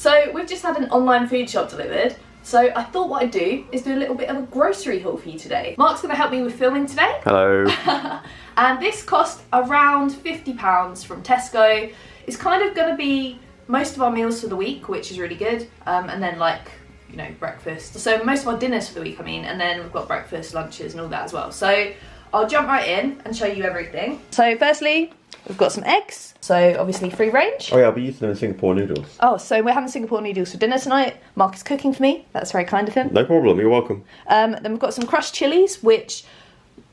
So we've just had an online food shop delivered. So I thought what I'd do is do a little bit of a grocery haul for you today. Mark's gonna help me with filming today. Hello. And this cost around £50 from Tesco. It's kind of gonna be most of our meals for the week, which is really good. And then like, you know, breakfast. So most of our dinners for the week, I mean, and then we've got breakfast, lunches and all that as well. So I'll jump right in and show you everything. So firstly, we've got some eggs. So obviously free range. Oh yeah, I'll be using them in Singapore noodles. Oh, so we're having Singapore noodles for dinner tonight. Mark is cooking for me. That's very kind of him. No problem, you're welcome. Then we've got some crushed chilies, which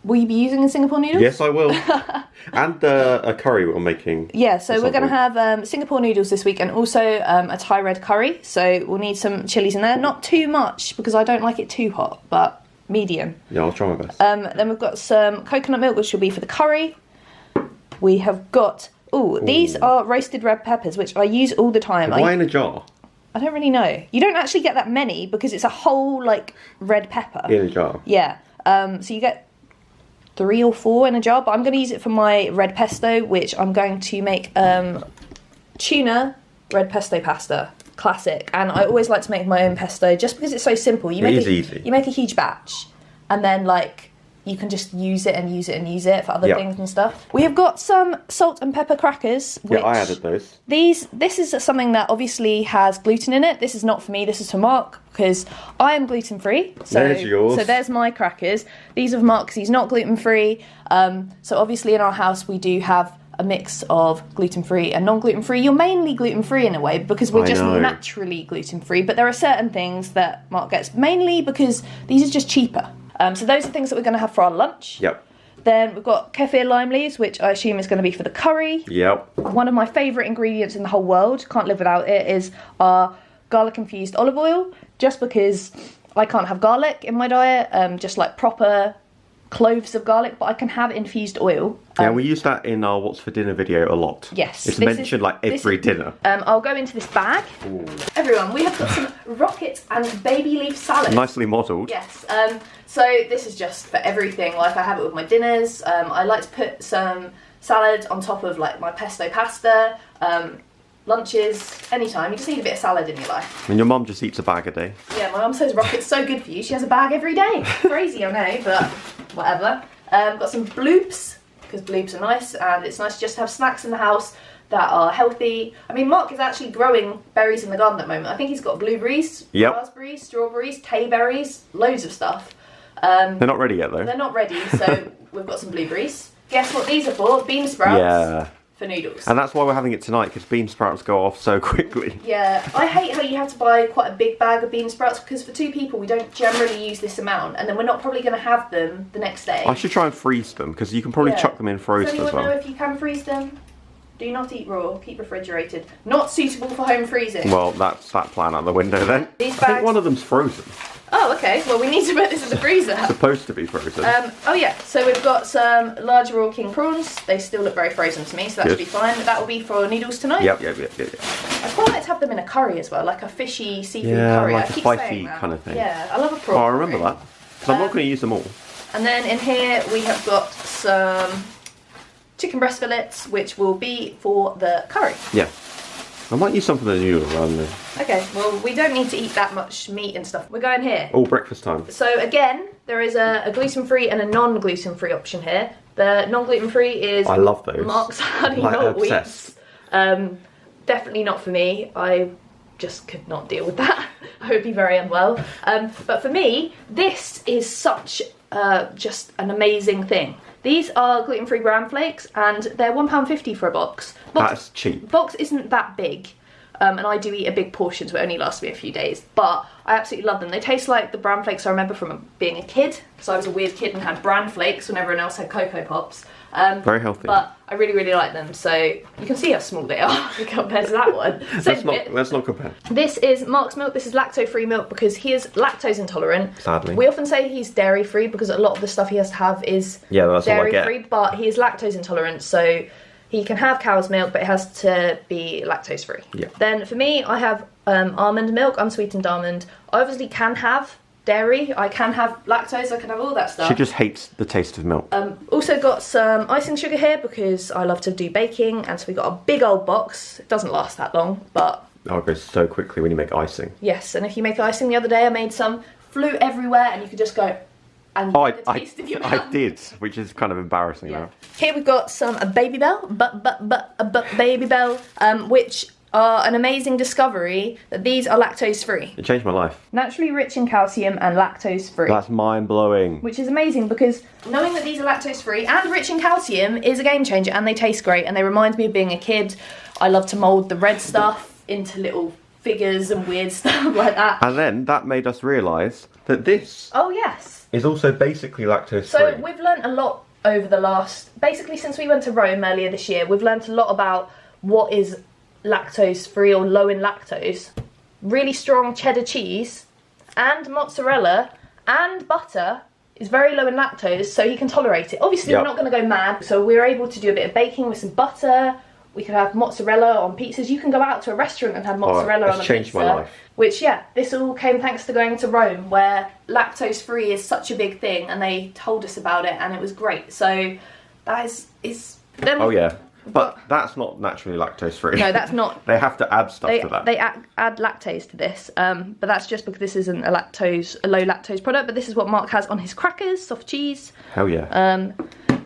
will you be using in Singapore noodles? Yes, I will. And a curry we're making. Yeah, so we're going to have Singapore noodles this week and also a Thai red curry. So we'll need some chilies in there. Not too much because I don't like it too hot, but medium. Yeah, I'll try my best. Then we've got some coconut milk, which will be for the curry. We have got... Ooh, these are roasted red peppers, which I use all the time. Why in a jar? I don't really know. You don't actually get that many because it's a whole, like, red pepper. In a jar? Yeah. So you get 3 or 4 in a jar, but I'm going to use it for my red pesto, which I'm going to make tuna red pesto pasta. Classic. And I always like to make my own pesto just because it's so simple. It is easy. You make a huge batch and then, like, you can just use it and use it and use it for other things and stuff. We have got some salt and pepper crackers. Which I added those. This is something that obviously has gluten in it. This is not for me, this is for Mark, because I am gluten-free. So, there's yours. So there's my crackers. These are for Mark because he's not gluten-free. So obviously in our house we do have a mix of gluten-free and non-gluten-free. You're mainly gluten-free in a way because we're just naturally gluten-free, but there are certain things that Mark gets, mainly because these are just cheaper. So those are things that we're going to have for our lunch. Yep. Then we've got kefir lime leaves, which I assume is going to be for the curry. Yep. One of my favourite ingredients in the whole world, can't live without it, is our garlic infused olive oil. Just because I can't have garlic in my diet, just like proper cloves of garlic, but I can have infused oil. Yeah, we use that in our What's for Dinner video a lot. Yes. It's mentioned like every dinner. I'll go into this bag. Ooh. Everyone, we have got some rocket and baby leaf salad. Nicely modelled. Yes. So this is just for everything. Like I have it with my dinners. I like to put some salad on top of like my pesto pasta. Lunches, anytime. You just need a bit of salad in your life. And your mum just eats a bag a day. Yeah, my mum says rocket's so good for you. She has a bag every day. Crazy, I know, but whatever. Got some bloops, because bloops are nice, and it's nice just to have snacks in the house that are healthy. I mean, Mark is actually growing berries in the garden at the moment. I think he's got blueberries, raspberries, strawberries, tayberries, loads of stuff. They're not ready yet though. They're not ready, so we've got some blueberries. Guess what these are for? Bean sprouts. Yeah. For noodles. And that's why we're having it tonight, because bean sprouts go off so quickly. Yeah, I hate how you have to buy quite a big bag of bean sprouts because for 2 people we don't generally use this amount, and then we're not probably going to have them the next day. I should try and freeze them, because you can probably chuck them in frozen as well. Does anyone know if you can freeze them? Do not eat raw, keep refrigerated. Not suitable for home freezing. Well, that's that plan out the window then. These bags... I think one of them's frozen. Oh, okay. Well, we need to put this in the freezer. It's supposed to be frozen. Oh yeah, so we've got some large raw king prawns. They still look very frozen to me, so that should be fine. That will be for noodles tonight. Yep. I quite like to have them in a curry as well, like a fishy seafood curry. Like a spicy kind of thing. Yeah, I love a prawn Oh, I remember that. Because I'm not going to use them all. And then in here we have got some chicken breast fillets, which will be for the curry. Yeah. I might use some for the noodles rather than... Okay, well, we don't need to eat that much meat and stuff. We're going here. Oh, breakfast time. So again, there is a gluten-free and a non-gluten-free option here. The non-gluten-free is... I love those. Mark's honey malt wheats. Definitely not for me. I just could not deal with that. I would be very unwell. But for me, this is such just an amazing thing. These are gluten-free bran flakes, and they're £1.50 for a box. That's cheap. Box isn't that big, and I do eat a big portion, so it only lasts me a few days. But I absolutely love them. They taste like the bran flakes I remember from being a kid, because I was a weird kid and had bran flakes when everyone else had Cocoa Pops. Very healthy. But I really, really like them. So you can see how small they are compared to that one. Let's not compare. This is Mark's milk. This is lactose-free milk because he is lactose intolerant. Sadly. We often say he's dairy-free because a lot of the stuff he has to have is dairy-free, but he is lactose intolerant. So he can have cow's milk, but it has to be lactose-free. Yeah. Then for me, I have almond milk, unsweetened almond. I obviously can have dairy, I can have lactose, I can have all that stuff. She just hates the taste of milk. Also got some icing sugar here because I love to do baking, and so we got a big old box. It doesn't last that long, but Oh, it goes so quickly when you make icing. Yes, and if you make icing, the other day I made some, flew everywhere, and you could just go and get the taste of your mouth. I did, which is kind of embarrassing now. Here we've got some Baby Bell, Baby Bell, which are an amazing discovery that these are lactose free. It changed my life. Naturally rich in calcium and lactose free. That's mind blowing. Which is amazing because knowing that these are lactose free and rich in calcium is a game changer, and they taste great, and they remind me of being a kid. I love to mould the red stuff into little figures and weird stuff like that. And then that made us realise that this is also basically lactose free. So we've learnt a lot over the last, basically since we went to Rome earlier this year, we've learnt a lot about what is lactose free or low in lactose. Really strong cheddar cheese and mozzarella and butter is very low in lactose, so you can tolerate it. Obviously we're not going to go mad, so we're able to do a bit of baking with some butter. We could have mozzarella on pizzas. You can go out to a restaurant and have mozzarella on a pizza. It's changed my life. Which, this all came thanks to going to Rome, where lactose free is such a big thing, and they told us about it, and it was great. So that is oh yeah. But that's not naturally lactose free. No, that's not. They have to add stuff to that. They add lactase to this, but that's just because this isn't a low lactose product. But this is what Mark has on his crackers, soft cheese. Hell yeah.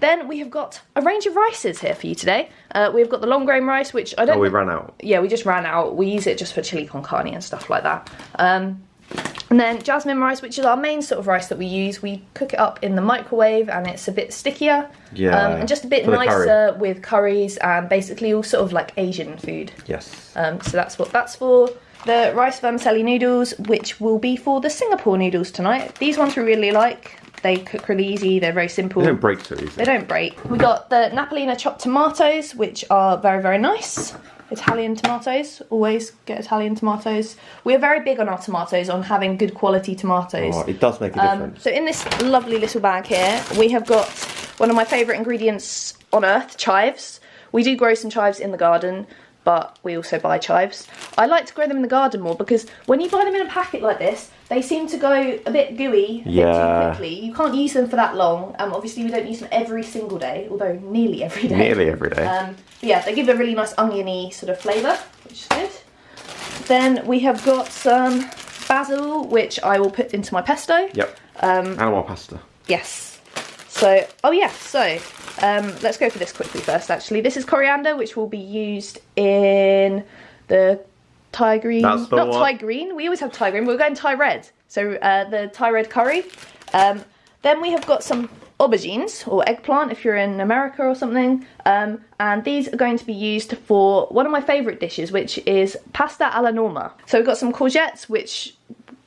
Then we have got a range of rices here for you today. We've got the long grain rice, which I don't. Oh, we ran out. Yeah, we just ran out. We use it just for chili con carne and stuff like that. And then jasmine rice, which is our main sort of rice that we use. We cook it up in the microwave, and it's a bit stickier. Yeah. And just a bit nicer with curries and basically all sort of like Asian food. Yes. So that's what that's for. The rice vermicelli noodles, which will be for the Singapore noodles tonight. These ones we really like. They cook really easy. They're very simple. They don't break so easy. They don't break. We got the Napolina chopped tomatoes, which are very, very nice. Italian tomatoes. Always get Italian tomatoes. We are very big on our tomatoes, on having good quality tomatoes. Oh, it does make a difference. So in this lovely little bag here, we have got one of my favourite ingredients on earth, chives. We do grow some chives in the garden, but we also buy chives. I like to grow them in the garden more because when you buy them in a packet like this, they seem to go a bit gooey a bit too quickly. You can't use them for that long. Obviously we don't use them every single day, although nearly every day. Nearly every day. But yeah, they give a really nice oniony sort of flavour, which is good. Then we have got some basil, which I will put into my pesto. Yep. Animal pasta. Yes. So, let's go for this quickly first, actually. This is coriander, which will be used in the Thai green. That's the not one. Thai green. We always have Thai green. We're going Thai red. So the Thai red curry. Then we have got some aubergines or eggplant if you're in America or something. And these are going to be used for one of my favourite dishes, which is pasta alla norma. So we've got some courgettes, which,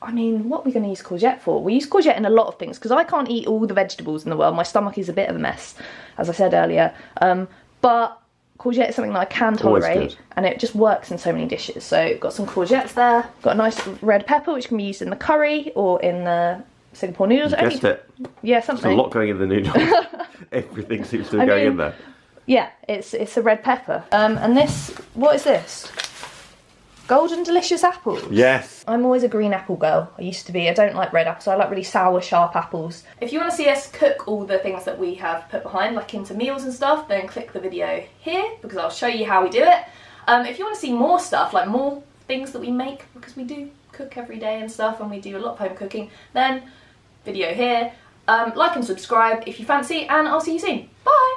I mean, what are we going to use courgette for? We use courgette in a lot of things because I can't eat all the vegetables in the world. My stomach is a bit of a mess, as I said earlier. But courgette is something that I can tolerate, and it just works in so many dishes. So got some courgettes there. Got a nice red pepper, which can be used in the curry or in the Singapore noodles. You guessed it. Yeah, something. There's a lot going in the noodles. Everything seems to be going in there. Yeah, it's a red pepper. And this, what is this? Golden delicious apples. Yes. I'm always a green apple girl. I used to be. I don't like red apples. I like really sour, sharp apples. If you want to see us cook all the things that we have put behind, like into meals and stuff, then click the video here because I'll show you how we do it. If you want to see more stuff, like more things that we make, because we do cook every day and stuff, and we do a lot of home cooking, then video here. Like and subscribe if you fancy, and I'll see you soon. Bye!